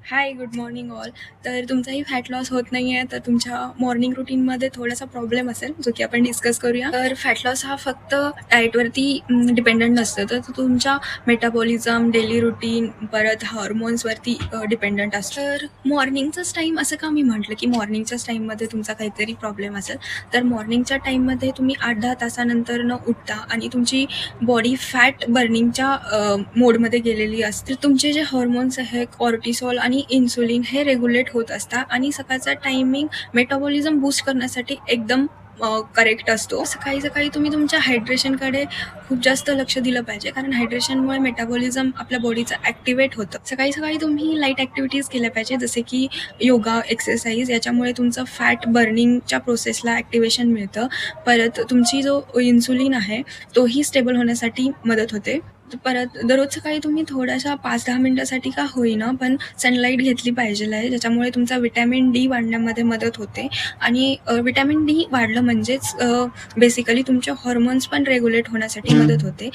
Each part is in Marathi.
हाय, गुड मॉर्निंग ऑल. तर तुमचाही फॅट लॉस होत नाही आहे, तर तुमच्या मॉर्निंग रुटीनमध्ये थोडासा प्रॉब्लेम असेल, जो की आपण डिस्कस करूया. तर फॅट लॉस हा फक्त डाएटवरती डिपेंडंट नसतं, तर तो तुमच्या मेटाबॉलिझम, डेली रुटीन, परत हॉर्मोन्सवरती डिपेंडंट असतं. तर मॉर्निंगचाच टाईम असं का मी म्हटलं, की मॉर्निंगच्याच टाईममध्ये तुमचा काहीतरी प्रॉब्लेम असेल, तर मॉर्निंगच्या टाईममध्ये तुम्ही 8-10 तासानंतर न उठता आणि तुमची बॉडी फॅट बर्निंगच्या मोडमध्ये गेलेली असते. तर तुमचे जे हॉर्मोन्स आहे, कॉर्टिसॉल आणि इन्सुलिन हे रेग्युलेट होत असतात आणि सकाळचा टायमिंग मेटाबॉलिझम बूस्ट करण्यासाठी एकदम करेक्ट असतो. सकाळी सकाळी तुम्ही तुमच्या हायड्रेशनकडे खूप जास्त लक्ष दिलं पाहिजे, कारण हायड्रेशनमुळे मेटाबॉलिझम आपल्या बॉडीचं ॲक्टिवेट होतं. सकाळी सकाळी तुम्ही लाईट ॲक्टिव्हिटीज केल्या पाहिजे, जसे की योगा, एक्सरसाइज. याच्यामुळे तुमचं फॅट बर्निंगच्या प्रोसेसला ॲक्टिवेशन मिळतं. परत तुमची जो इन्सुलिन आहे तोही स्टेबल होण्यासाठी मदत होते. परत दररोज सकाळी तुम्ही थोड्याशा 5-10 मिनिटासाठी का होईना पण सनलाईट घेतली पाहिजेल आहे, ज्याच्यामुळे तुमचा व्हिटॅमिन डी वाढण्यामध्ये मदत होते. आणि व्हिटॅमिन डी वाढलं म्हणजेच बेसिकली तुमचे हॉर्मोन्स पण रेग्युलेट होण्यासाठी मदत होते,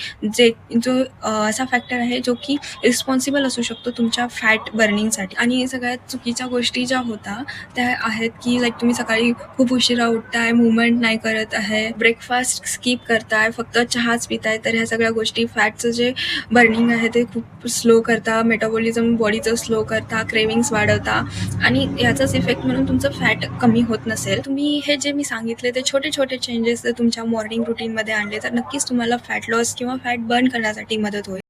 जो असा फॅक्टर आहे जो की रिस्पॉन्सिबल असू शकतो तुमच्या फॅट बर्निंगसाठी. आणि सगळ्यात चुकीच्या गोष्टी ज्या होता त्या आहेत की लाईक तुम्ही सकाळी खूप उशिरा उठताय, मूवमेंट नाही करत आहे, ब्रेकफास्ट स्किप करताय, फक्त चहाच पिताय. तर ह्या सगळ्या गोष्टी फॅटचं जे बर्निंग आहे ते खूप स्लो करता, मेटाबॉलिझम बॉडीचं स्लो करता, क्रेविंग्स वाढवता आणि याचाच इफेक्ट म्हणून तुमचं फॅट कमी होत नसेल. तुम्ही हे जे मी सांगितले ते छोटे छोटे चेंजेस जर तुमच्या मॉर्निंग रुटीनमध्ये आणले तर नक्कीच तुम्हाला फॅट लॉस किंवा फॅट बर्न करण्यासाठी मदत होईल.